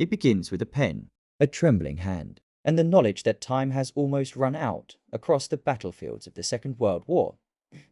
It begins with a pen, a trembling hand, and the knowledge that time has almost run out. Across the battlefields of the Second World War,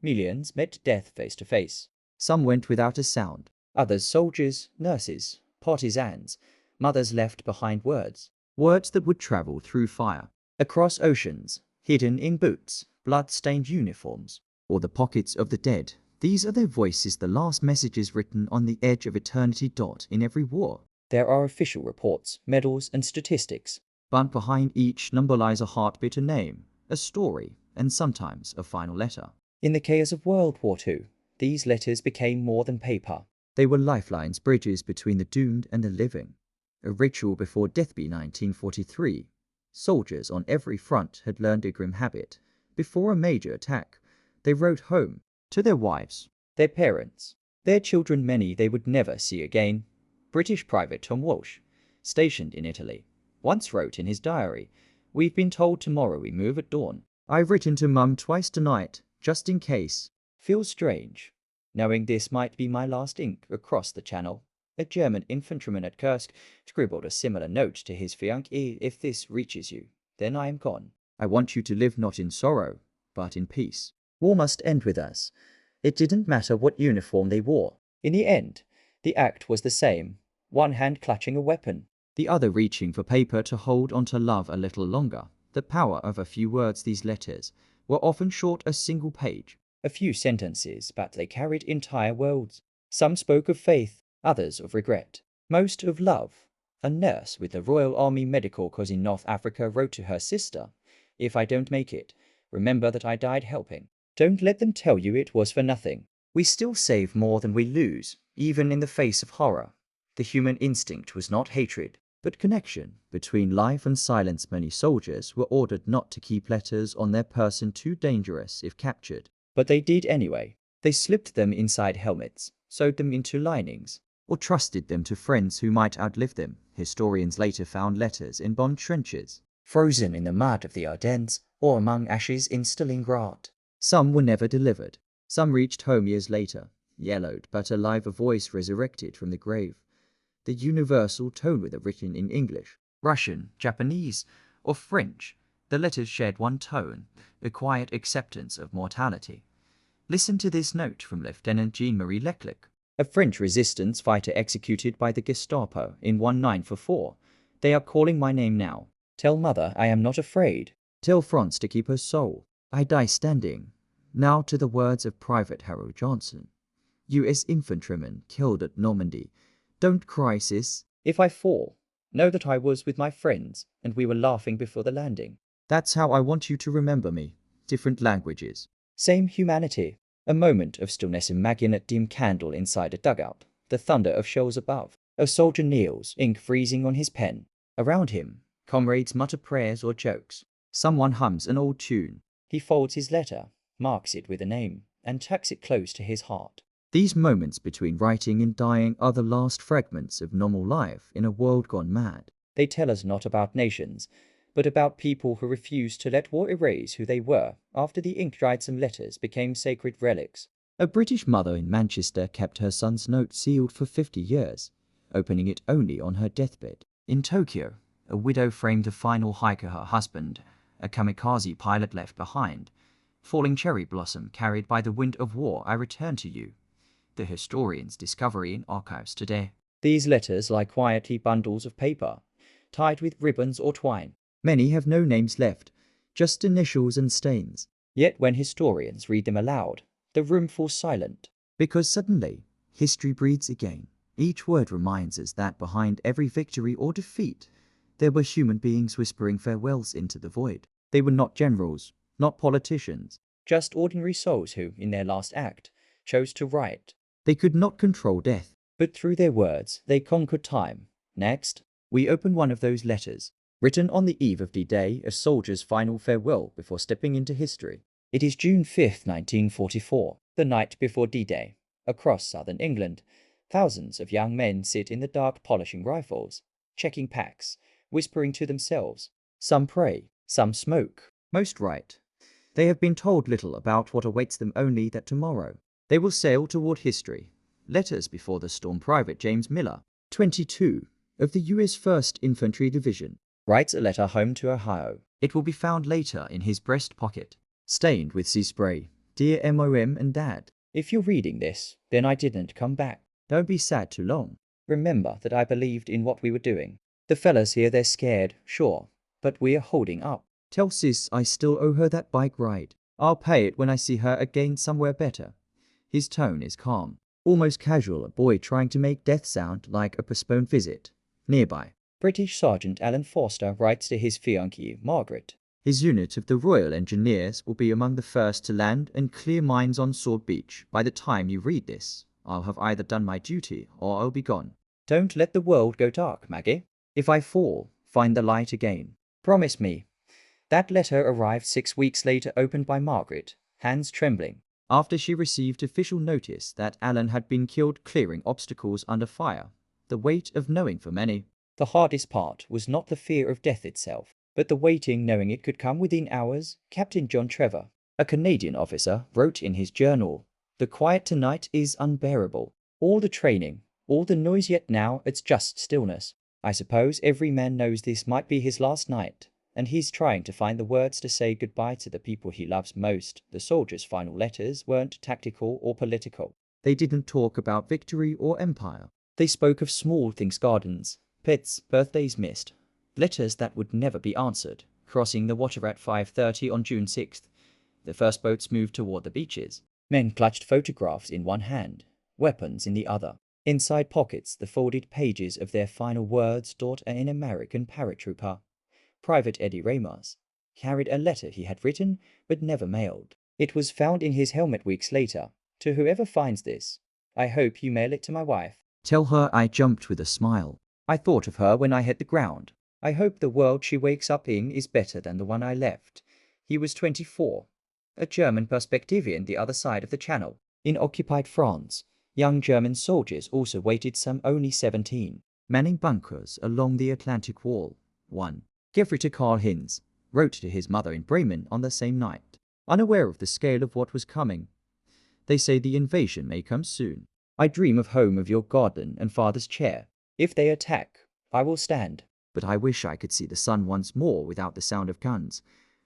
millions met death face to face. Some went without a sound, others soldiers, nurses, partisans, mothers left behind words that would travel through fire, across oceans, hidden in boots, blood-stained uniforms, or the pockets of the dead. These are their voices, the last messages written on the edge of eternity. In every war, there are official reports, medals, and statistics, but behind each number lies a heartbeat, a name, a story, and sometimes a final letter. In the chaos of World War II, these letters became more than paper. They were lifelines, bridges between the doomed and the living. A ritual before death. By 1943, soldiers on every front had learned a grim habit. Before a major attack, they wrote home to their wives, their parents, their children, many they would never see again. British Private Tom Walsh, stationed in Italy, once wrote in his diary, "We've been told tomorrow we move at dawn. I've written to Mum twice tonight, just in case. Feels strange, knowing this might be my last ink." Across the channel, a German infantryman at Kursk scribbled a similar note to his fiancée: "If this reaches you, then I am gone. I want you to live not in sorrow, but in peace. War must end with us." It didn't matter what uniform they wore. In the end, the act was the same, one hand clutching a weapon, the other reaching for paper to hold onto love a little longer. The power of a few words. These letters were often short, a single page, a few sentences, but they carried entire worlds. Some spoke of faith, others of regret, most of love. A nurse with the Royal Army Medical Corps in North Africa wrote to her sister, "If I don't make it, remember that I died helping. Don't let them tell you it was for nothing." We still save more than we lose, even in the face of horror. The human instinct was not hatred, but connection between life and silence. Many soldiers were ordered not to keep letters on their person, too dangerous if captured, but they did anyway. They slipped them inside helmets, sewed them into linings, or trusted them to friends who might outlive them. Historians later found letters in bomb trenches, frozen in the mud of the Ardennes, or among ashes in Stalingrad. Some were never delivered. Some reached home years later, yellowed but alive, a voice resurrected from the grave. The universal tone, whether written in English, Russian, Japanese, or French, the letters shared one tone, a quiet acceptance of mortality. Listen to this note from Lieutenant Jean-Marie Leclerc, a French resistance fighter executed by the Gestapo in 1944. "They are calling my name now. Tell Mother I am not afraid. Tell France to keep her soul. I die standing." Now to the words of Private Harold Johnson, U.S. infantryman killed at Normandy. "Don't cry, sis. If I fall, know that I was with my friends and we were laughing before the landing. That's how I want you to remember me." Different languages, same humanity. A moment of stillness. Imagine a dim candle inside a dugout, the thunder of shells above. A soldier kneels, ink freezing on his pen. Around him, comrades mutter prayers or jokes. Someone hums an old tune. He folds his letter, marks it with a name, and tucks it close to his heart. These moments between writing and dying are the last fragments of normal life in a world gone mad. They tell us not about nations, but about people who refused to let war erase who they were. After the ink dried, some letters became sacred relics. A British mother in Manchester kept her son's note sealed for 50 years, opening it only on her deathbed. In Tokyo, a widow framed the final hiker her husband, a kamikaze pilot, left behind. "Falling cherry blossom carried by the wind of war, I return to you." The historian's discovery in archives today. These letters lie quietly, bundles of paper, tied with ribbons or twine. Many have no names left, just initials and stains. Yet when historians read them aloud, the room falls silent. Because suddenly, history breathes again. Each word reminds us that behind every victory or defeat, there were human beings whispering farewells into the void. They were not generals, not politicians, just ordinary souls who, in their last act, chose to write. They could not control death, but through their words, they conquered time. Next, we open one of those letters, written on the eve of D-Day, a soldier's final farewell before stepping into history. It is June 5, 1944, the night before D-Day. Across southern England, thousands of young men sit in the dark polishing rifles, checking packs, whispering to themselves. Some pray, some smoke, most write. They have been told little about what awaits them, only that tomorrow they will sail toward history. Letters before the storm. Private James Miller, 22, of the U.S. 1st Infantry Division, writes a letter home to Ohio. It will be found later in his breast pocket, stained with sea spray. Dear Mom and Dad, if you're reading this, then I didn't come back. Don't be sad too long. Remember that I believed in what we were doing. The fellas here, they're scared, sure, but we're holding up. Tell Sis I still owe her that bike ride. I'll pay it when I see her again somewhere better. His tone is calm, almost casual, a boy trying to make death sound like a postponed visit. Nearby, British Sergeant Alan Forster writes to his fiancée, Margaret. His unit of the Royal Engineers will be among the first to land and clear mines on Sword Beach. By the time you read this, I'll have either done my duty or I'll be gone. Don't let the world go dark, Maggie. If I fall, find the light again. Promise me. That letter arrived 6 weeks later, opened by Margaret, hands trembling, after she received official notice that Alan had been killed clearing obstacles under fire. The weight of knowing for many. The hardest part was not the fear of death itself, but the waiting, knowing it could come within hours. Captain John Trevor, a Canadian officer, wrote in his journal, "The quiet tonight is unbearable. All the training, all the noise, yet now it's just stillness. I suppose every man knows this might be his last night, and he's trying to find the words to say goodbye to the people he loves most." The soldiers' final letters weren't tactical or political. They didn't talk about victory or empire. They spoke of small things, gardens, pets, birthdays missed, letters that would never be answered. Crossing the water at 5:30 on June 6th, the first boats moved toward the beaches. Men clutched photographs in one hand, weapons in the other. Inside pockets, the folded pages of their final words. An American paratrooper, Private Eddie Ramos, carried a letter he had written but never mailed. It was found in his helmet weeks later. To whoever finds this, I hope you mail it to my wife. Tell her I jumped with a smile. I thought of her when I hit the ground. I hope the world she wakes up in is better than the one I left. He was 24, a German Perspectivian the other side of the Channel. In occupied France, young German soldiers also waited, some only 17, manning bunkers along the Atlantic Wall. 1. Geoffrey to Karl Hinz wrote to his mother in Bremen on the same night, unaware of the scale of what was coming. They say the invasion may come soon. I dream of home, of your garden and father's chair. If they attack, I will stand. But I wish I could see the sun once more without the sound of guns.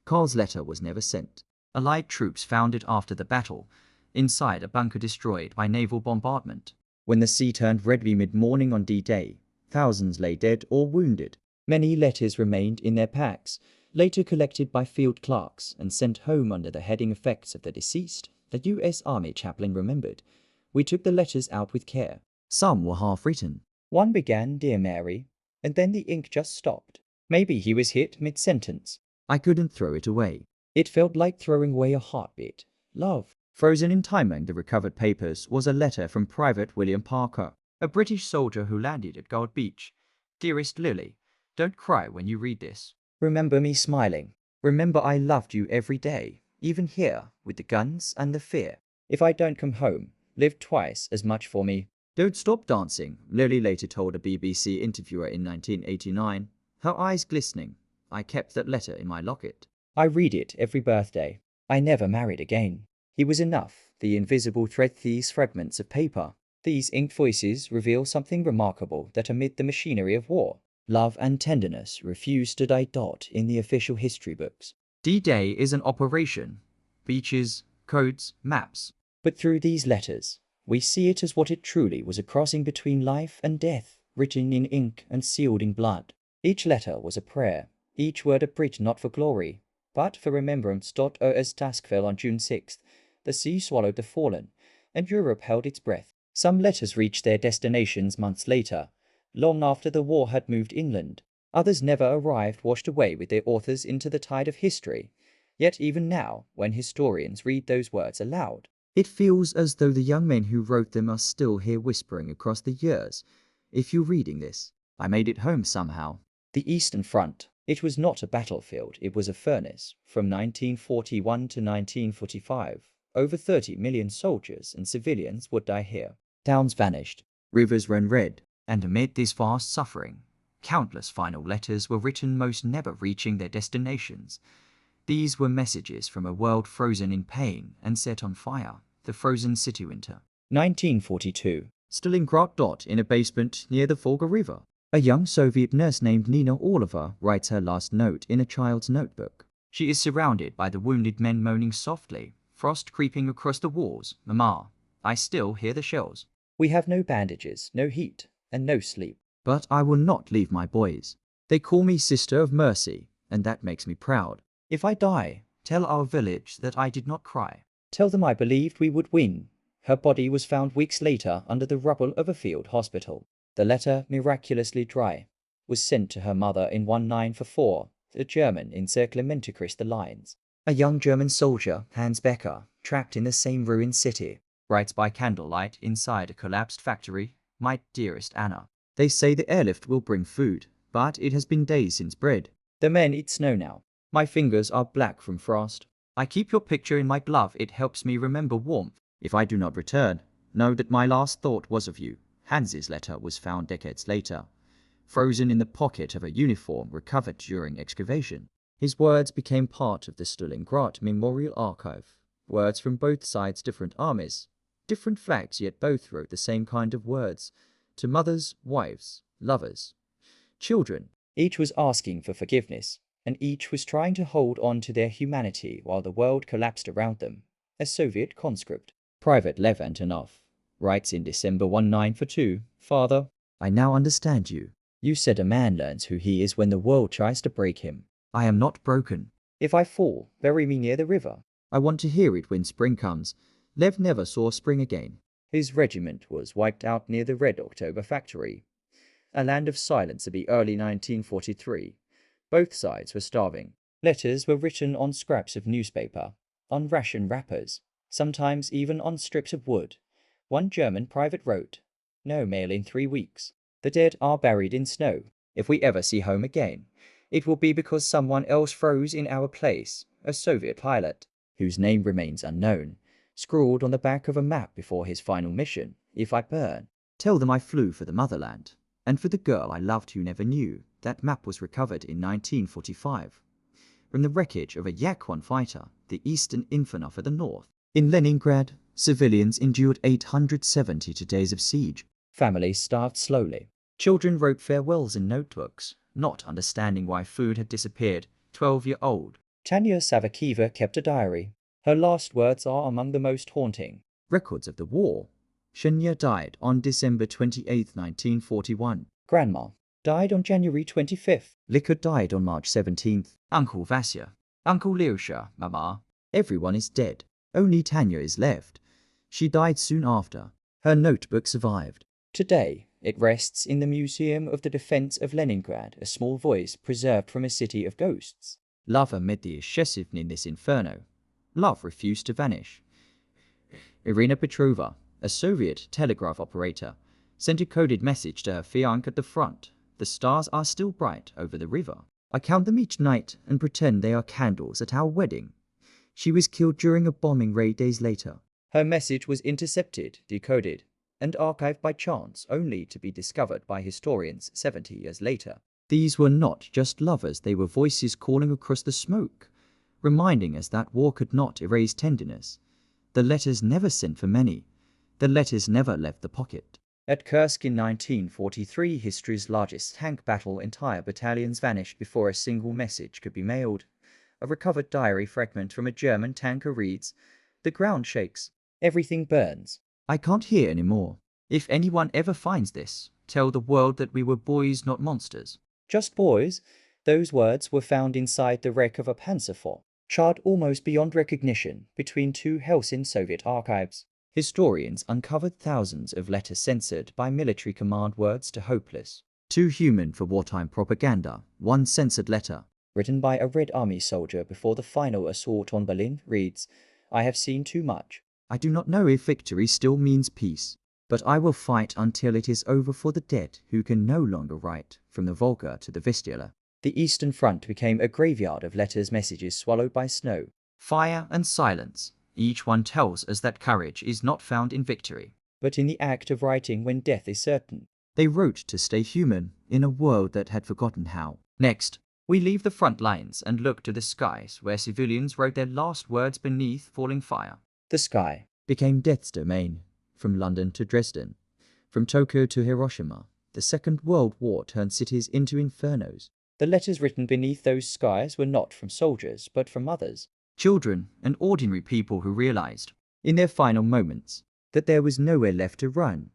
Karl's letter was never sent. Allied troops found it after the battle, inside a bunker destroyed by naval bombardment. When the sea turned red mid-morning on D-Day, thousands lay dead or wounded. Many letters remained in their packs, later collected by field clerks and sent home under the heading "Effects of the Deceased." The U.S. Army chaplain remembered, "We took the letters out with care. Some were half-written. One began, 'Dear Mary,' and then the ink just stopped. Maybe he was hit mid-sentence. I couldn't throw it away. It felt like throwing away a heartbeat. Love." Frozen in time among the recovered papers was a letter from Private William Parker, a British soldier who landed at Gold Beach. "Dearest Lily, don't cry when you read this. Remember me smiling. Remember I loved you every day, even here, with the guns and the fear. If I don't come home, live twice as much for me. Don't stop dancing," Lily later told a BBC interviewer in 1989, her eyes glistening. "I kept that letter in my locket. I read it every birthday. I never married again." He was enough, the invisible thread. These fragments of paper, these inked voices reveal something remarkable, that amid the machinery of war, love and tenderness refused to die. In the official history books, D-Day is an operation, beaches, codes, maps. But through these letters, we see it as what it truly was, a crossing between life and death, written in ink and sealed in blood. Each letter was a prayer, each word a bridge not for glory, but for remembrance. As task fell on June 6th, the sea swallowed the fallen, and Europe held its breath. Some letters reached their destinations months later, long after the war had moved inland. Others never arrived, washed away with their authors into the tide of history. Yet even now, when historians read those words aloud, it feels as though the young men who wrote them are still here, whispering across the years. If you're reading this, I made it home somehow. The Eastern Front. It was not a battlefield, it was a furnace. From 1941 to 1945, over 30 million soldiers and civilians would die here. Towns vanished, rivers ran red, and amid this vast suffering, countless final letters were written, most never reaching their destinations. These were messages from a world frozen in pain and set on fire. The frozen city winter. 1942. Stalingrad. In a basement near the Volga River, A young Soviet nurse named Nina Orlova writes her last note in a child's notebook. She is surrounded by the wounded men moaning softly, frost creeping across the walls. Mama, I still hear the shells. We have no bandages, no heat, and no sleep. But I will not leave my boys. They call me Sister of Mercy, and that makes me proud. If I die, tell our village that I did not cry. Tell them I believed we would win. Her body was found weeks later under the rubble of a field hospital. The letter, miraculously dry, was sent to her mother in 1944. The German encirclement across the lines. A young German soldier, Hans Becker, trapped in the same ruined city, writes by candlelight inside a collapsed factory, My dearest Anna. They say the airlift will bring food, but it has been days since bread. The men eat snow now. My fingers are black from frost. I keep your picture in my glove. It helps me remember warmth. If I do not return, know that my last thought was of you. Hans's letter was found decades later, frozen in the pocket of a uniform recovered during excavation. His words became part of the Stalingrad Memorial Archive. Words from both sides, different armies, different flags, yet both wrote the same kind of words to mothers, wives, lovers, children. Each was asking for forgiveness, and each was trying to hold on to their humanity while the world collapsed around them. A Soviet conscript, Private Lev Antonov, writes in December 1942, Father, I now understand you. You said a man learns who he is when the world tries to break him. I am not broken. If I fall, bury me near the river. I want to hear it when spring comes. Lev never saw spring again. His regiment was wiped out near the Red October factory. A land of silence in the early 1943. Both sides were starving. Letters were written on scraps of newspaper, on ration wrappers, sometimes even on strips of wood. One German private wrote, No mail in 3 weeks. The dead are buried in snow. If we ever see home again, it will be because someone else froze in our place. A Soviet pilot, whose name remains unknown, scrawled on the back of a map before his final mission, If I burn, tell them I flew for the motherland, and for the girl I loved who never knew. That map was recovered in 1945 from the wreckage of a Yak-1 fighter, the Eastern Inferno for the North. In Leningrad, civilians endured 872 days of siege. Families starved slowly. Children wrote farewells in notebooks, not understanding why food had disappeared. 12-year-old Tanya Savakeva kept a diary. Her last words are among the most haunting records of the war. Shenya died on December 28, 1941. Grandma died on January 25th. Likha died on March 17th. Uncle Vasya, Uncle Lyusha, Mama. Everyone is dead. Only Tanya is left. She died soon after. Her notebook survived. Today, it rests in the Museum of the Defense of Leningrad, a small voice preserved from a city of ghosts. Love amid the issue in this inferno. Love refused to vanish. Irina Petrova, a Soviet telegraph operator, sent a coded message to her fiancé at the front. The stars are still bright over the river. I count them each night and pretend they are candles at our wedding. She was killed during a bombing raid days later. Her message was intercepted, decoded, and archived by chance, only to be discovered by historians 70 years later. These were not just lovers, they were voices calling across the smoke, reminding us that war could not erase tenderness. The letters never sent for many. The letters never left the pocket. At Kursk in 1943, history's largest tank battle, entire battalions vanished before a single message could be mailed. A recovered diary fragment from a German tanker reads, The ground shakes. Everything burns. I can't hear anymore. If anyone ever finds this, tell the world that we were boys, not monsters. Just boys? Those words were found inside the wreck of a Panzerfor, charred almost beyond recognition between two Helsinki Soviet archives. Historians uncovered thousands of letters censored by military command, words too hopeless, too human for wartime propaganda. One censored letter, written by a Red Army soldier before the final assault on Berlin, reads, I have seen too much. I do not know if victory still means peace, but I will fight until it is over for the dead who can no longer write, from the Volga to the Vistula. The Eastern Front became a graveyard of letters, messages swallowed by snow, fire and silence. Each one tells us that courage is not found in victory, but in the act of writing when death is certain. They wrote to stay human in a world that had forgotten how. Next, we leave the front lines and look to the skies where civilians wrote their last words beneath falling fire. The sky became death's domain, from London to Dresden, from Tokyo to Hiroshima. The Second World War turned cities into infernos. The letters written beneath those skies were not from soldiers, but from others. Children and ordinary people who realized, in their final moments, that there was nowhere left to run.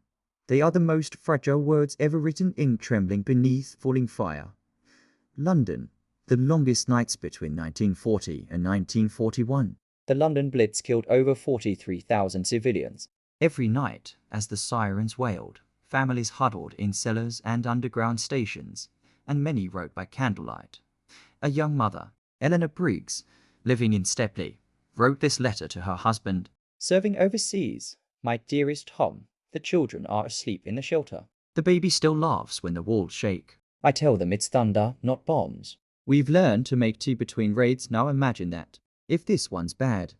They are the most fragile words ever written, ink trembling beneath falling fire. London, the longest nights between 1940 and 1941. The London Blitz killed over 43,000 civilians. Every night, as the sirens wailed, families huddled in cellars and underground stations, and many wrote by candlelight. A young mother, Eleanor Briggs, living in Stepney, wrote this letter to her husband. Serving overseas, my dearest Tom, the children are asleep in the shelter. The baby still laughs when the walls shake. I tell them it's thunder, not bombs. We've learned to make tea between raids, now imagine that. If this one's bad,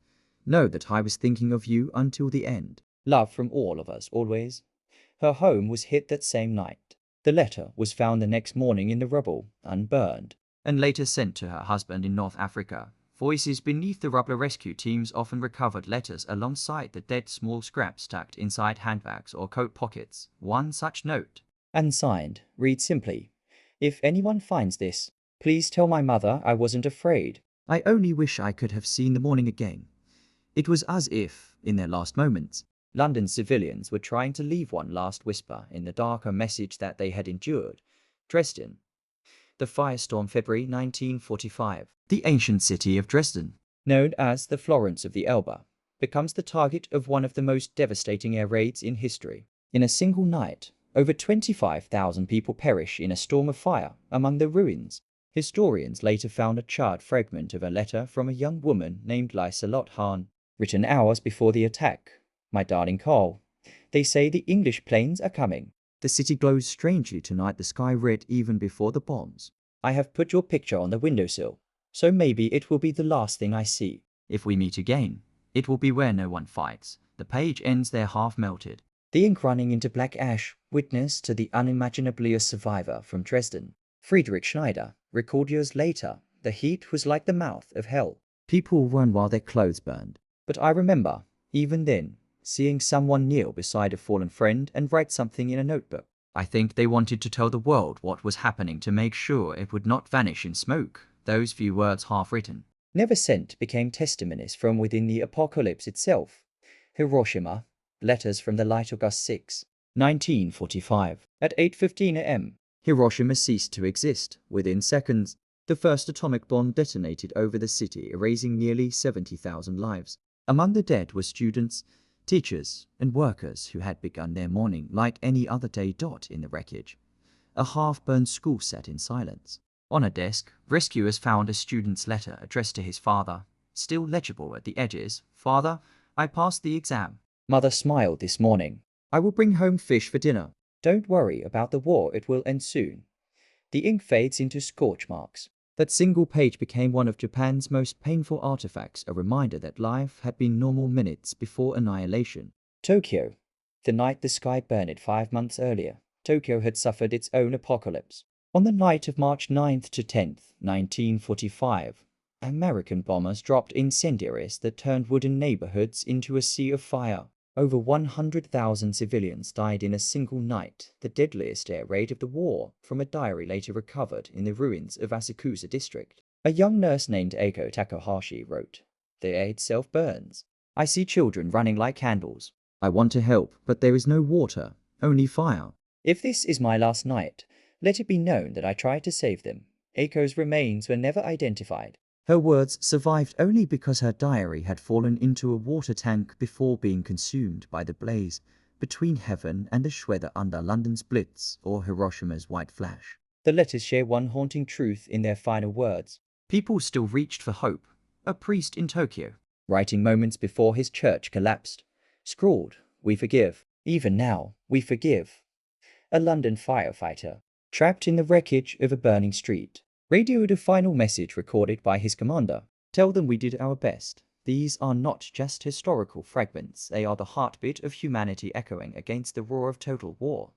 know that I was thinking of you until the end. Love from all of us, always. Her home was hit that same night. The letter was found the next morning in the rubble, unburned, and later sent to her husband in North Africa. Voices beneath the rubble rescue teams often recovered letters alongside the dead, small scraps tucked inside handbags or coat pockets. One such note, unsigned, reads simply, "If anyone finds this, please tell my mother I wasn't afraid. I only wish I could have seen the morning again." It was as if, in their last moments, London civilians were trying to leave one last whisper in the darker message that they had endured. Dresden. The firestorm, February 1945. The ancient city of Dresden, known as the Florence of the Elbe, becomes the target of one of the most devastating air raids in history. In a single night, over 25,000 people perish in a storm of fire among the ruins. Historians later found a charred fragment of a letter from a young woman named Liselott Hahn, written hours before the attack. "My darling Carl, they say the English planes are coming. The city glows strangely tonight, the sky red even before the bombs. I have put your picture on the windowsill, so maybe it will be the last thing I see. If we meet again, it will be where no one fights." The page ends there half melted. The ink running into black ash, witness to the unimaginably survivor from Dresden. Friedrich Schneider recalled years later, "The heat was like the mouth of hell. People run while their clothes burned. But I remember, even then, seeing someone kneel beside a fallen friend and write something in a notebook. I think they wanted to tell the world what was happening to make sure it would not vanish in smoke." Those few words half written, never sent, became testimonies from within the apocalypse itself. Hiroshima. Letters from the light, August 6, 1945. At 8:15 a.m., Hiroshima ceased to exist. Within seconds, the first atomic bomb detonated over the city, erasing nearly 70,000 lives. Among the dead were students, teachers, and workers who had begun their morning like any other day. In the wreckage, a half-burned school sat in silence. On a desk, rescuers found a student's letter addressed to his father, still legible at the edges. "Father, I passed the exam. Mother smiled this morning. I will bring home fish for dinner. Don't worry about the war, it will end soon." The ink fades into scorch marks. That single page became one of Japan's most painful artifacts, a reminder that life had been normal minutes before annihilation. Tokyo. The night the sky burned 5 months earlier, Tokyo had suffered its own apocalypse. On the night of March 9th to 10th, 1945, American bombers dropped incendiaries that turned wooden neighborhoods into a sea of fire. Over 100,000 civilians died in a single night, the deadliest air raid of the war, from a diary later recovered in the ruins of Asakusa district. A young nurse named Eiko Takahashi wrote, "The air itself burns. I see children running like candles. I want to help, but there is no water, only fire. If this is my last night, let it be known that I tried to save them." Eiko's remains were never identified. Her words survived only because her diary had fallen into a water tank before being consumed by the blaze between heaven and the Schwether under London's Blitz or Hiroshima's white flash. The letters share one haunting truth in their final words. People still reached for hope. A priest in Tokyo, writing moments before his church collapsed, scrawled, "We forgive. Even now, we forgive." A London firefighter, trapped in the wreckage of a burning street, radioed a final message recorded by his commander. "Tell them we did our best. These are not just historical fragments, they are the heartbeat of humanity echoing against the roar of total war.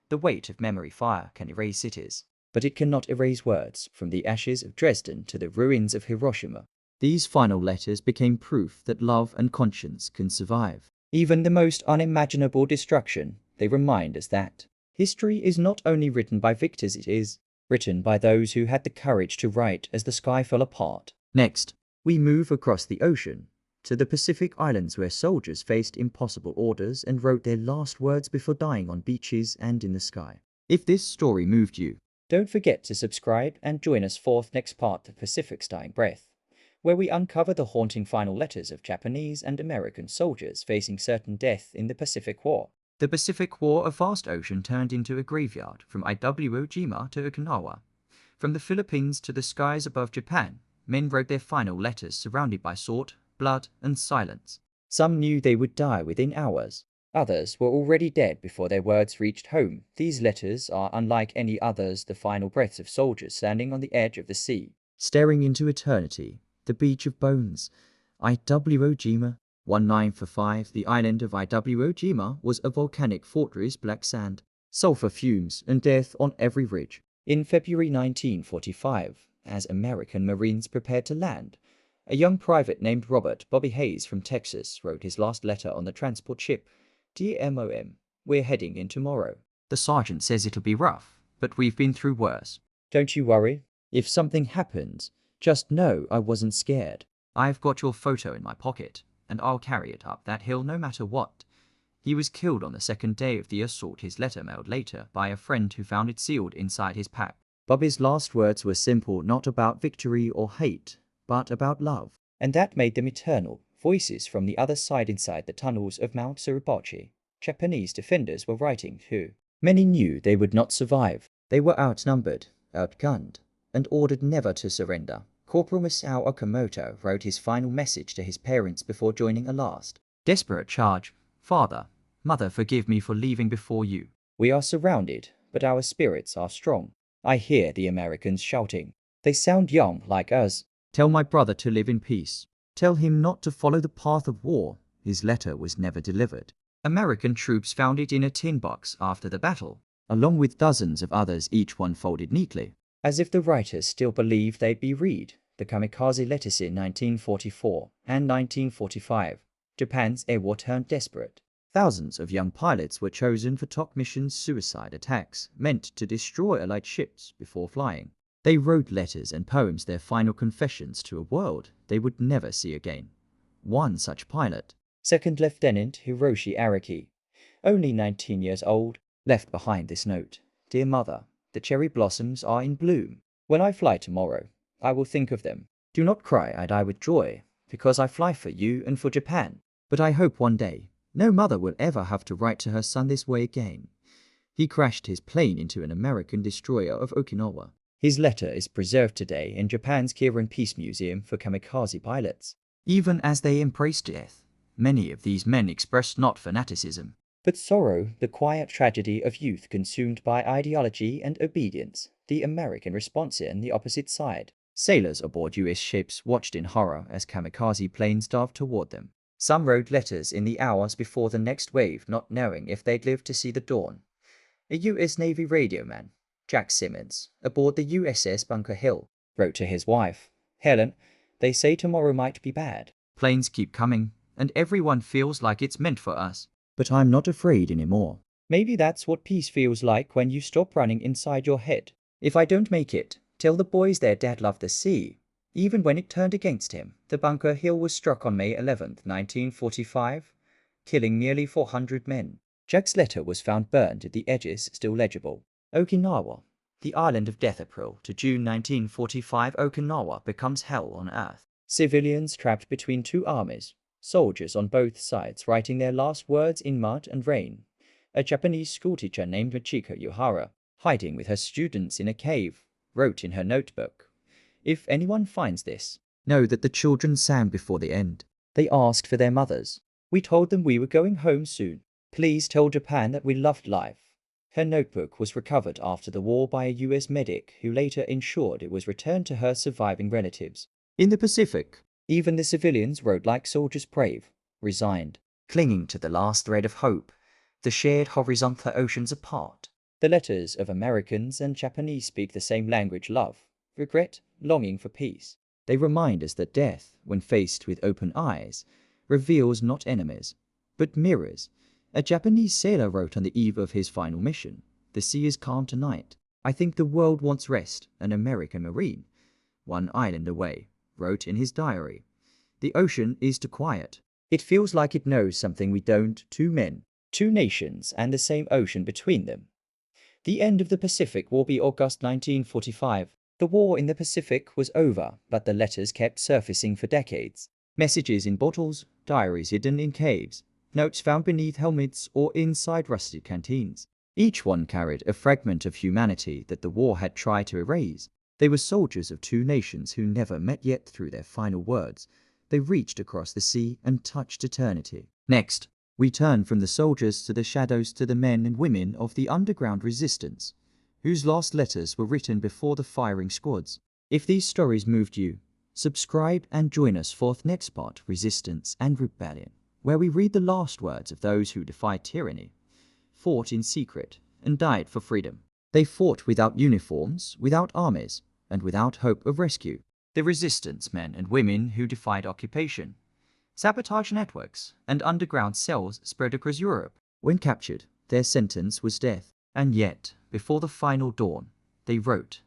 The weight of memory fire can erase cities, but it cannot erase words, from the ashes of Dresden to the ruins of Hiroshima." These final letters became proof that love and conscience can survive even the most unimaginable destruction. They remind us that History is not only written by victors, it is written by those who had the courage to write as the sky fell apart. Next, we move across the ocean to the Pacific Islands, where soldiers faced impossible orders and wrote their last words before dying on beaches and in the sky. If this story moved you, don't forget to subscribe and join us for the next part of Pacific's Dying Breath, where we uncover the haunting final letters of Japanese and American soldiers facing certain death in the Pacific War. The Pacific War, a vast ocean turned into a graveyard, from Iwo Jima to Okinawa. From the Philippines to the skies above Japan, men wrote their final letters surrounded by sword, blood, and silence. Some knew they would die within hours. Others were already dead before their words reached home. These letters are unlike any others, the final breaths of soldiers standing on the edge of the sea, staring into eternity. The beach of bones. Iwo Jima. 1945. The island of Iwo Jima was a volcanic fortress, black sand, sulfur fumes, and death on every ridge. In February 1945, as American Marines prepared to land, a young private named Robert Bobby Hayes from Texas wrote his last letter on the transport ship. Dear MOM, we're heading in tomorrow. The sergeant says it'll be rough, but we've been through worse. Don't you worry. If something happens, just know I wasn't scared. I've got your photo in my pocket, and I'll carry it up that hill no matter what. He was killed on the second day of the assault, his letter mailed later by a friend who found it sealed inside his pack. Bobby's last words were simple, not about victory or hate, but about love. And that made them eternal. Voices from the other side inside the tunnels of Mount Suribachi. Japanese defenders were writing too. Many knew they would not survive. They were outnumbered, outgunned, and ordered never to surrender. Corporal Masao Okamoto wrote his final message to his parents before joining a last desperate charge. Father, Mother, forgive me for leaving before you. We are surrounded, but our spirits are strong. I hear the Americans shouting. They sound young like us. Tell my brother to live in peace. Tell him not to follow the path of war. His letter was never delivered. American troops found it in a tin box after the battle, along with dozens of others, each one folded neatly, as if the writers still believed they'd be read. The kamikaze letters in 1944 and 1945. Japan's air war turned desperate. Thousands of young pilots were chosen for top missions, suicide attacks meant to destroy Allied ships before flying. They wrote letters and poems, their final confessions to a world they would never see again. One such pilot, Second Lieutenant Hiroshi Araki, only 19 years old, left behind this note. Dear Mother, the cherry blossoms are in bloom. When I fly tomorrow, I will think of them. Do not cry, I die with joy, because I fly for you and for Japan. But I hope one day, no mother will ever have to write to her son this way again. He crashed his plane into an American destroyer of Okinawa. His letter is preserved today in Japan's Keirin Peace Museum for kamikaze pilots. Even as they embraced death, many of these men expressed not fanaticism, but sorrow, the quiet tragedy of youth consumed by ideology and obedience. The American response in the opposite side. Sailors aboard US ships watched in horror as kamikaze planes dove toward them. Some wrote letters in the hours before the next wave, not knowing if they'd live to see the dawn. A US Navy radioman, Jack Simmons, aboard the USS Bunker Hill, wrote to his wife, Helen, they say tomorrow might be bad. Planes keep coming, and everyone feels like it's meant for us. But I'm not afraid anymore. Maybe that's what peace feels like when you stop running inside your head. If I don't make it, tell the boys their dad loved the sea. Even when it turned against him, the Bunker Hill was struck on May 11, 1945, killing nearly 400 men. Jack's letter was found burned at the edges, still legible. Okinawa, the island of death. April to June 1945, Okinawa becomes hell on earth. Civilians trapped between two armies, soldiers on both sides writing their last words in mud and rain. A Japanese schoolteacher named Michiko Yuhara, hiding with her students in a cave, wrote in her notebook, if anyone finds this, know that the children sang before the end. They asked for their mothers. We told them we were going home soon. Please tell Japan that we loved life. Her notebook was recovered after the war by a US medic who later ensured it was returned to her surviving relatives. In the Pacific, even the civilians wrote like soldiers brave, resigned, clinging to the last thread of hope, the shared horizontal oceans apart. The letters of Americans and Japanese speak the same language: love, regret, longing for peace. They remind us that death, when faced with open eyes, reveals not enemies, but mirrors. A Japanese sailor wrote on the eve of his final mission, The sea is calm tonight. I think the world wants rest. An American Marine, one island away, wrote in his diary. The ocean is too quiet. It feels like it knows something we don't. Two men, two nations, and the same ocean between them. The end of the Pacific War be August 1945. The war in the Pacific was over, but the letters kept surfacing for decades. Messages in bottles, diaries hidden in caves, notes found beneath helmets or inside rusted canteens. Each one carried a fragment of humanity that the war had tried to erase. They were soldiers of two nations who never met, yet through their final words, they reached across the sea and touched eternity. Next, we turn from the soldiers to the shadows, to the men and women of the underground resistance, whose last letters were written before the firing squads. If these stories moved you, subscribe and join us for the next part, Resistance and Rebellion, where we read the last words of those who defied tyranny, fought in secret, and died for freedom. They fought without uniforms, without armies, and without hope of rescue. The resistance men and women who defied occupation, sabotage networks, and underground cells spread across Europe. When captured, their sentence was death. And yet, before the final dawn, they wrote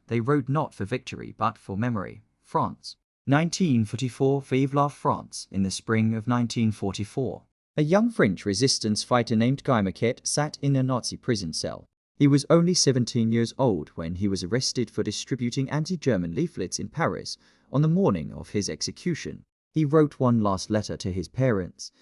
not for victory but for memory. France. 1944. Vive la France. In the spring of 1944, a young French resistance fighter named Guy Marquette sat in a Nazi prison cell. He was only 17 years old when he was arrested for distributing anti-German leaflets in Paris on the morning of his execution. He wrote one last letter to his parents.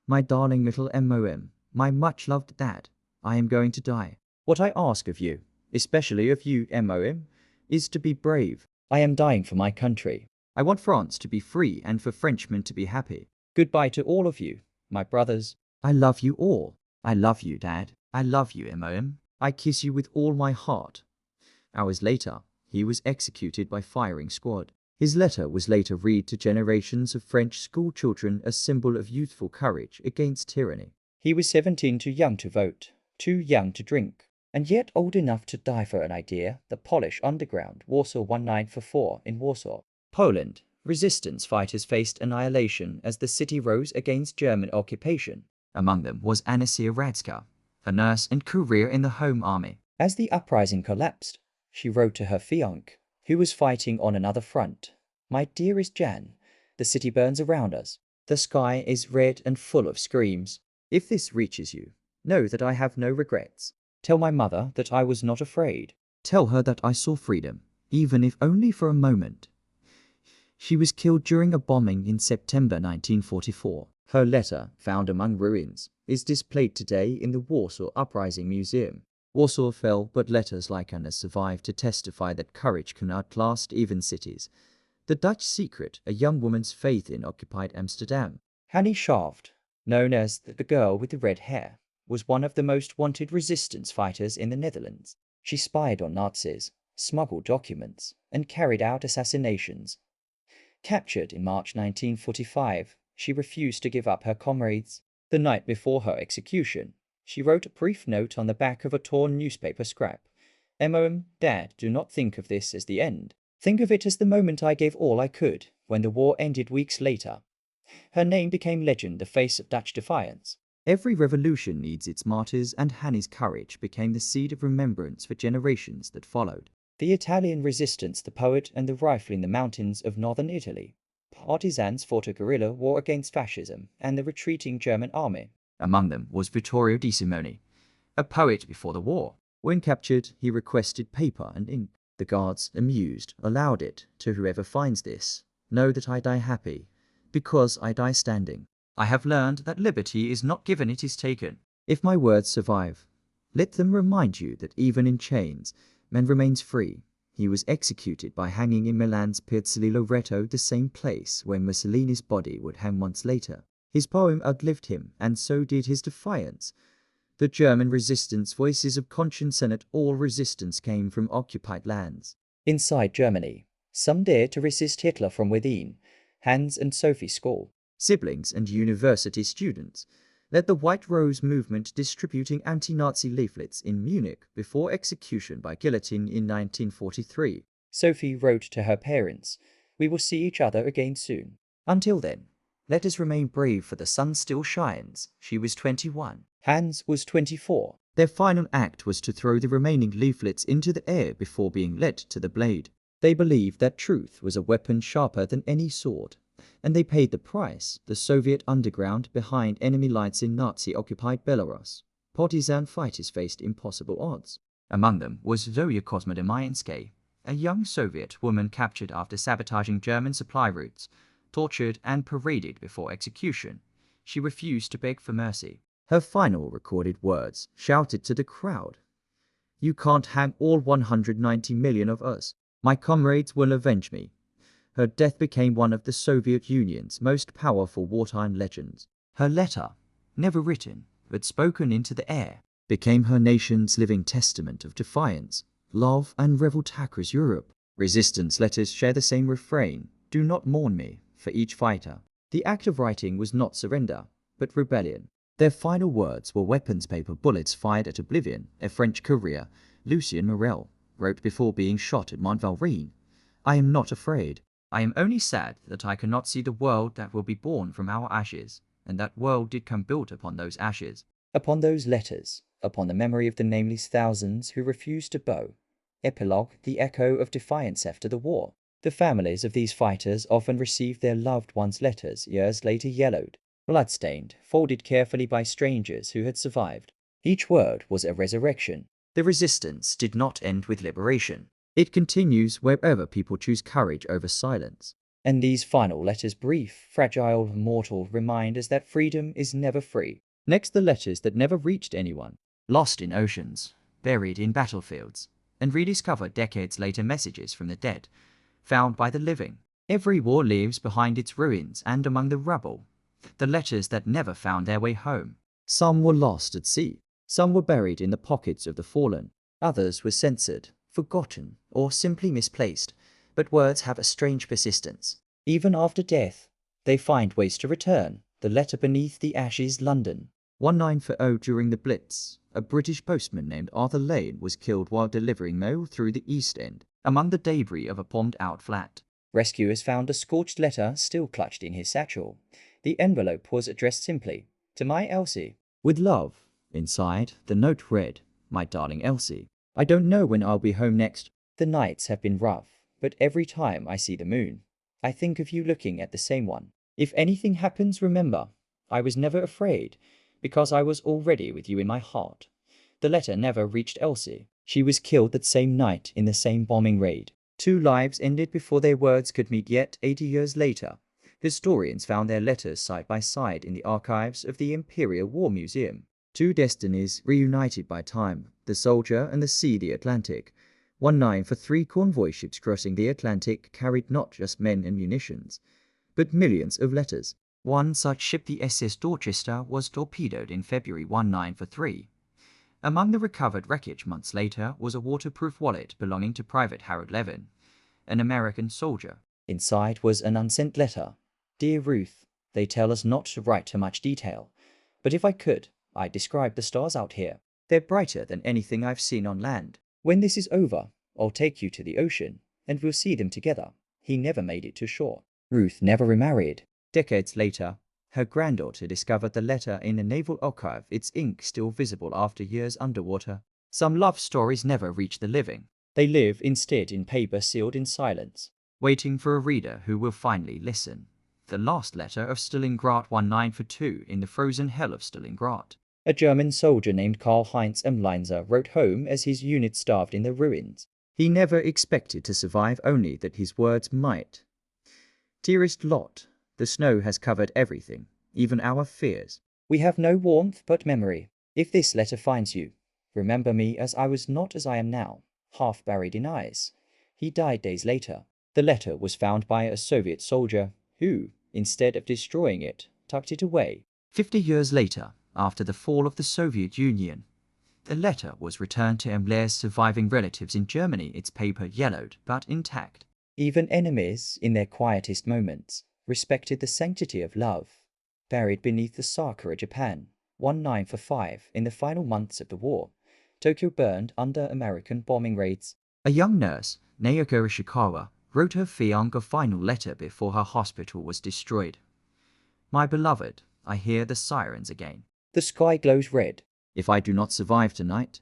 My darling little Mom, my much-loved dad, I am going to die. What I ask of you, especially of you, Mom, is to be brave. I am dying for my country. I want France to be free and for Frenchmen to be happy. Goodbye to all of you, my brothers. I love you all. I love you, Dad. I love you, Mom. I kiss you with all my heart. Hours later, he was executed by firing squad. His letter was later read to generations of French school children, a symbol of youthful courage against tyranny. He was 17, too young to vote, too young to drink, and yet old enough to die for an idea. The Polish underground, Warsaw 1944 in Warsaw, Poland. Resistance fighters faced annihilation as the city rose against German occupation. Among them was Anasia Radzka, a nurse and career in the Home Army. As the uprising collapsed, she wrote to her fiancé, who was fighting on another front. My dearest Jan, the city burns around us. The sky is red and full of screams. If this reaches you, know that I have no regrets. Tell my mother that I was not afraid. Tell her that I saw freedom, even if only for a moment. She was killed during a bombing in September 1944. Her letter, found among ruins, is displayed today in the Warsaw Uprising Museum. Warsaw fell, but letters like Anna's survived to testify that courage can outlast even cities. The Dutch secret, a young woman's faith in occupied Amsterdam. Hannie Schaft, known as the girl with the red hair, was one of the most wanted resistance fighters in the Netherlands. She spied on Nazis, smuggled documents, and carried out assassinations. Captured in March 1945, she refused to give up her comrades. The night before her execution, she wrote a brief note on the back of a torn newspaper scrap. Mom, Dad, do not think of this as the end. Think of it as the moment I gave all I could, when the war ended weeks later. Her name became legend, the face of Dutch defiance. Every revolution needs its martyrs, and Hannie's courage became the seed of remembrance for generations that followed. The Italian resistance, the poet and the rifle in the mountains of northern Italy. Partisans fought a guerrilla war against fascism and the retreating German army. Among them was Vittorio Di Simone, a poet before the war. When captured, he requested paper and ink. The guards, amused, allowed it to whoever finds this. Know that I die happy, because I die standing. I have learned that liberty is not given, it is taken. If my words survive, let them remind you that even in chains, man remains free. He was executed by hanging in Milan's Piazzale Loreto, the same place where Mussolini's body would hang months later. His poem outlived him, and so did his defiance. The German resistance, voices of conscience, and all resistance came from occupied lands. Inside Germany, some dared to resist Hitler from within. Hans and Sophie Scholl, siblings and university students, led the White Rose movement, distributing anti-Nazi leaflets in Munich before execution by guillotine in 1943. Sophie wrote to her parents, "We will see each other again soon. Until then, let us remain brave, for the sun still shines." She was 21. Hans was 24. Their final act was to throw the remaining leaflets into the air before being led to the blade. They believed that truth was a weapon sharper than any sword, and they paid the price. The Soviet underground behind enemy lines in Nazi-occupied Belarus. Partisan fighters faced impossible odds. Among them was Zoya Kosmodomainskaya, a young Soviet woman captured after sabotaging German supply routes, tortured and paraded before execution. She refused to beg for mercy. Her final recorded words shouted to the crowd, "You can't hang all 190 million of us. My comrades will avenge me." Her death became one of the Soviet Union's most powerful wartime legends. Her letter, never written but spoken into the air, became her nation's living testament of defiance, love, and revolt across Europe. Resistance letters share the same refrain, "Do not mourn me," for each fighter. The act of writing was not surrender, but rebellion. Their final words were weapons paper bullets fired at oblivion. A French courier, Lucien Morel, wrote before being shot at Montvalrine, "I am not afraid. I am only sad that I cannot see the world that will be born from our ashes, and that world did come built upon those ashes, upon those letters, upon the memory of the nameless thousands who refused to bow." Epilogue, the echo of defiance after the war. The families of these fighters often received their loved ones' letters years later yellowed, blood-stained, folded carefully by strangers who had survived. Each word was a resurrection. The resistance did not end with liberation. It continues wherever people choose courage over silence. And these final letters, brief, fragile, mortal, remind us that freedom is never free. Next, the letters that never reached anyone. Lost in oceans, buried in battlefields, and rediscovered decades later, messages from the dead, found by the living. Every war leaves behind its ruins and among the rubble the letters that never found their way home. Some were lost at sea. Some were buried in the pockets of the fallen. Others were censored, forgotten, or simply misplaced. But words have a strange persistence. Even after death, they find ways to return. The letter beneath the ashes, London. 1940. During the Blitz, a British postman named Arthur Lane was killed while delivering mail through the East End, among the debris of a bombed-out flat. Rescuers found a scorched letter still clutched in his satchel. The envelope was addressed simply, "To my Elsie, with love." Inside, the note read, "My darling Elsie, I don't know when I'll be home next. The nights have been rough, but every time I see the moon, I think of you looking at the same one. If anything happens, remember, I was never afraid, because I was already with you in my heart." The letter never reached Elsie. She was killed that same night in the same bombing raid. Two lives ended before their words could meet, yet 80 years later, historians found their letters side by side in the archives of the Imperial War Museum. Two destinies reunited by time, the soldier and the sea, the Atlantic. 1943 convoy ships crossing the Atlantic carried not just men and munitions, but millions of letters. One such ship, the SS Dorchester, was torpedoed in February 1943. Among the recovered wreckage months later was a waterproof wallet belonging to Private Harold Levin, an American soldier. Inside was an unsent letter. "Dear Ruth, they tell us not to write too much detail, but if I could, I'd describe the stars out here. They're brighter than anything I've seen on land. When this is over, I'll take you to the ocean, and we'll see them together." He never made it to shore. Ruth never remarried. Decades later, her granddaughter discovered the letter in a naval archive, its ink still visible after years underwater. Some love stories never reach the living. They live instead in paper sealed in silence, waiting for a reader who will finally listen. The last letter of Stalingrad, 1942, in the frozen hell of Stalingrad. A German soldier named Karl-Heinz Emleinzer wrote home as his unit starved in the ruins. He never expected to survive, only that his words might. "Dearest Lot, the snow has covered everything, even our fears. We have no warmth but memory. If this letter finds you, remember me as I was, not as I am now, half buried in ice." He died days later. The letter was found by a Soviet soldier who, instead of destroying it, tucked it away. 50 years later, after the fall of the Soviet Union, the letter was returned to Emler's surviving relatives in Germany, its paper yellowed but intact. Even enemies, in their quietest moments, respected the sanctity of love. Buried beneath the Sakura, Japan, 1945, in the final months of the war, Tokyo burned under American bombing raids. A young nurse, Naoko Ishikawa, wrote her fiancé a final letter before her hospital was destroyed. "My beloved, I hear the sirens again. The sky glows red. If I do not survive tonight,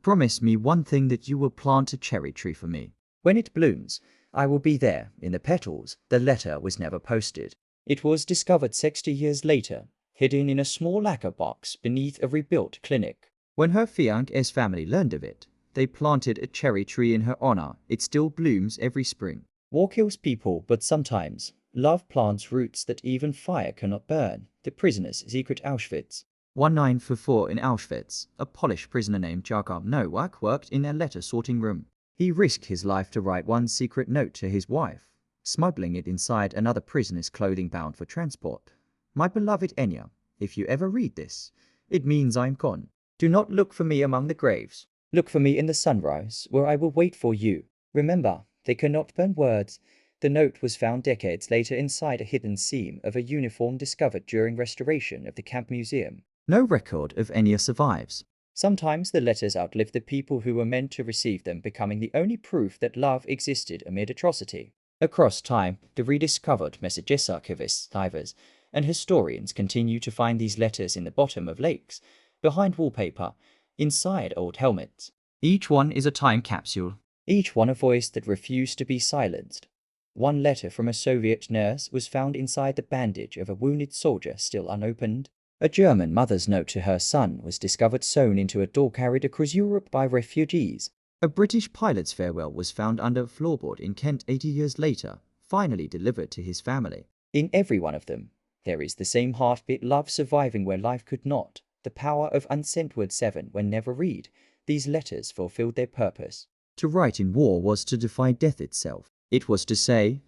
promise me one thing, that you will plant a cherry tree for me. When it blooms, I will be there. In the petals, the letter was never posted. It was discovered 60 years later, hidden in a small lacquer box beneath a rebuilt clinic. When her fiancé's family learned of it, they planted a cherry tree in her honor. It still blooms every spring. War kills people, but sometimes love plants roots that even fire cannot burn. The prisoner's secret Auschwitz. 1944 in Auschwitz, a Polish prisoner named Jakub Nowak worked in a letter-sorting room. He risked his life to write one secret note to his wife, smuggling it inside another prisoner's clothing bound for transport. My beloved Enya, if you ever read this, it means I'm gone. Do not look for me among the graves. Look for me in the sunrise, where I will wait for you. Remember, they cannot burn words. The note was found decades later inside a hidden seam of a uniform discovered during restoration of the camp museum. No record of Enya survives. Sometimes the letters outlive the people who were meant to receive them, becoming the only proof that love existed amid atrocity. Across time, the rediscovered messages archivists, divers, and historians continue to find these letters in the bottom of lakes, behind wallpaper, inside old helmets. Each one is a time capsule. Each one a voice that refused to be silenced. One letter from a Soviet nurse was found inside the bandage of a wounded soldier still unopened. A German mother's note to her son was discovered sewn into a door carried across Europe by refugees. A British pilot's farewell was found under a floorboard in Kent 80 years later, finally delivered to his family. In every one of them, there is the same heartbeat, love surviving where life could not, the power of unsent words. 7 when never read. These letters fulfilled their purpose. To write in war was to defy death itself. It was to say,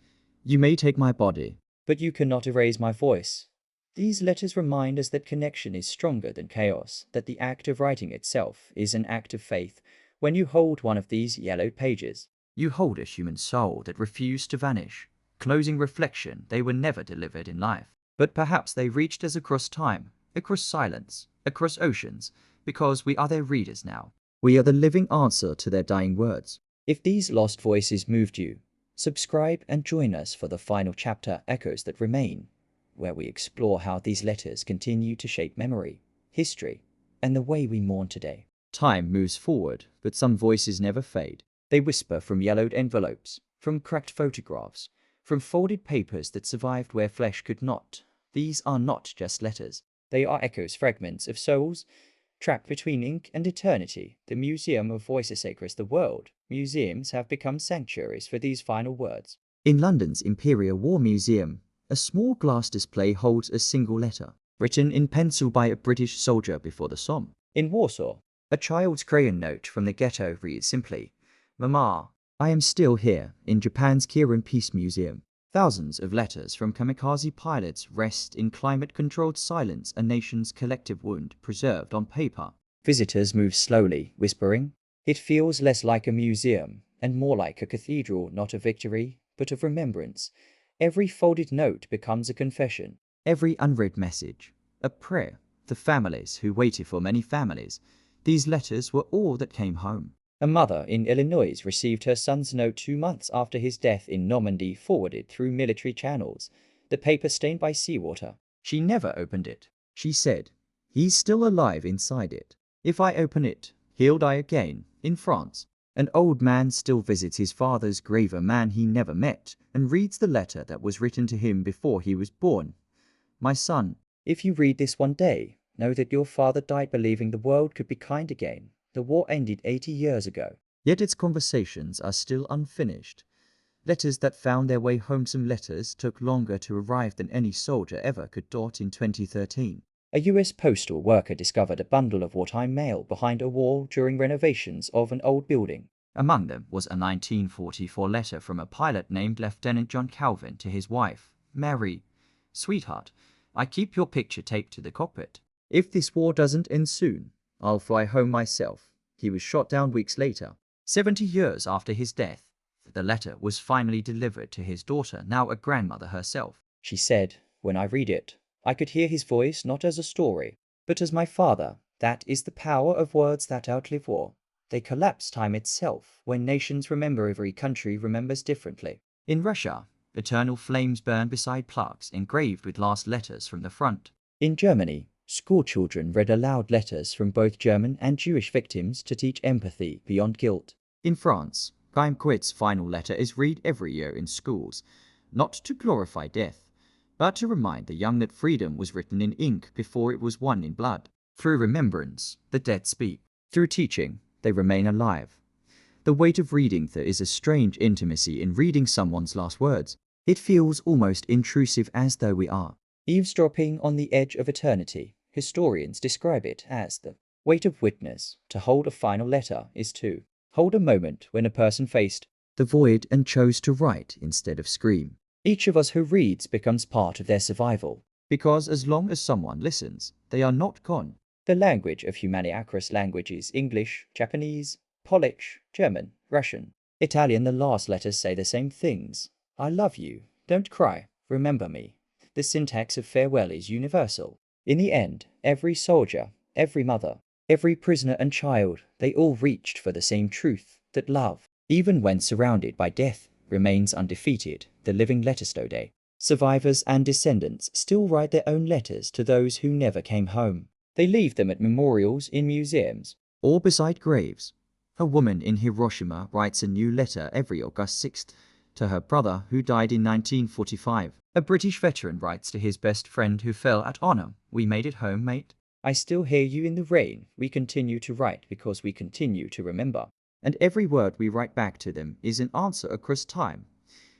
you may take my body, but you cannot erase my voice. These letters remind us that connection is stronger than chaos, that the act of writing itself is an act of faith. When you hold one of these yellowed pages, you hold a human soul that refused to vanish. Closing reflection, they were never delivered in life, but perhaps they reached us across time, across silence, across oceans, because we are their readers now. We are the living answer to their dying words. If these lost voices moved you, subscribe and join us for the final chapter, Echoes That Remain, where we explore how these letters continue to shape memory, history, and the way we mourn today. Time moves forward, but some voices never fade. They whisper from yellowed envelopes, from cracked photographs, from folded papers that survived where flesh could not. These are not just letters. They are echoes, fragments of souls, trapped between ink and eternity. The Museum of Voices across the world. Museums have become sanctuaries for these final words. In London's Imperial War Museum, a small glass display holds a single letter, written in pencil by a British soldier before the Somme. In Warsaw, a child's crayon note from the ghetto reads simply, Mama, I am still here. In Japan's Kirin Peace Museum, thousands of letters from kamikaze pilots rest in climate-controlled silence, a nation's collective wound preserved on paper. Visitors move slowly, whispering. It feels less like a museum and more like a cathedral, not of victory, but of remembrance. Every folded note becomes a confession. Every unread message, a prayer. The families who waited for many families. These letters were all that came home. A mother in Illinois received her son's note 2 months after his death in Normandy, forwarded through military channels, the paper stained by seawater. She never opened it. She said, he's still alive inside it. If I open it, he'll die again. In France, an old man still visits his father's grave, a man he never met, and reads the letter that was written to him before he was born. My son, if you read this one day, know that your father died believing the world could be kind again. The war ended 80 years ago. Yet its conversations are still unfinished. Letters that found their way home. Some letters took longer to arrive than any soldier ever could. In 2013, a US postal worker discovered a bundle of wartime mail behind a wall during renovations of an old building. Among them was a 1944 letter from a pilot named Lieutenant John Calvin to his wife, Mary. Sweetheart, I keep your picture taped to the cockpit. If this war doesn't end soon, I'll fly home myself. He was shot down weeks later. 70 years after his death, the letter was finally delivered to his daughter, now a grandmother herself. She said, when I read it, I could hear his voice not as a story, but as my father. That is the power of words that outlive war. They collapse time itself. When nations remember, every country remembers differently. In Russia, eternal flames burn beside plaques engraved with last letters from the front. In Germany, Schoolchildren read aloud letters from both German and Jewish victims to teach empathy beyond guilt. In France, Chaim Quet's final letter is read every year in schools, not to glorify death, but to remind the young that freedom was written in ink before it was won in blood. Through remembrance, the dead speak. Through teaching, they remain alive. The weight of reading there is a strange intimacy in reading someone's last words. It feels almost intrusive, as though we are eavesdropping on the edge of eternity. Historians describe it as the weight of witness. To hold a final letter is to hold a moment when a person faced the void and chose to write instead of scream. Each of us who reads becomes part of their survival, because as long as someone listens, they are not gone. The language of humaniacrous language is English, Japanese, Polish, German, Russian, Italian. The last letters say the same things. I love you, don't cry, remember me. The syntax of farewell is universal. In the end, every soldier, every mother, every prisoner and child, they all reached for the same truth, that love, even when surrounded by death, remains undefeated. The living letters today. Survivors and descendants still write their own letters to those who never came home. They leave them at memorials, in museums, or beside graves. A woman in Hiroshima writes a new letter every August 6th to her brother who died in 1945. A British veteran writes to his best friend who fell at honor, "We made it home, mate. I still hear you in the rain." We continue to write because we continue to remember. And every word we write back to them is an answer across time.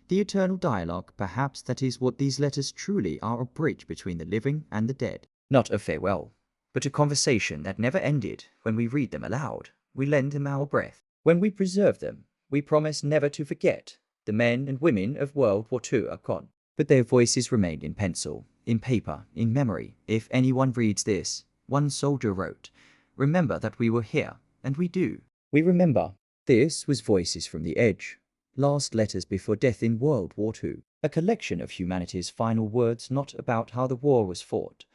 The eternal dialogue, perhaps that is what these letters truly are, a bridge between the living and the dead. Not a farewell, but a conversation that never ended. When we read them aloud, we lend them our breath. When we preserve them, we promise never to forget. The men and women of World War II are gone, but their voices remain in pencil, in paper, in memory. If anyone reads this, one soldier wrote, "Remember that we were here," and we do. We remember. This was Voices from the Edge. Last Letters Before Death in World War II. A collection of humanity's final words, not about how the war was fought,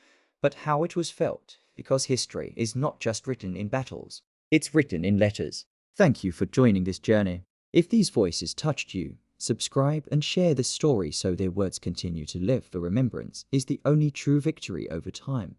but how it was felt, because history is not just written in battles, it's written in letters. Thank you for joining this journey. If these voices touched you, subscribe and share this story so their words continue to live. The remembrance is the only true victory over time.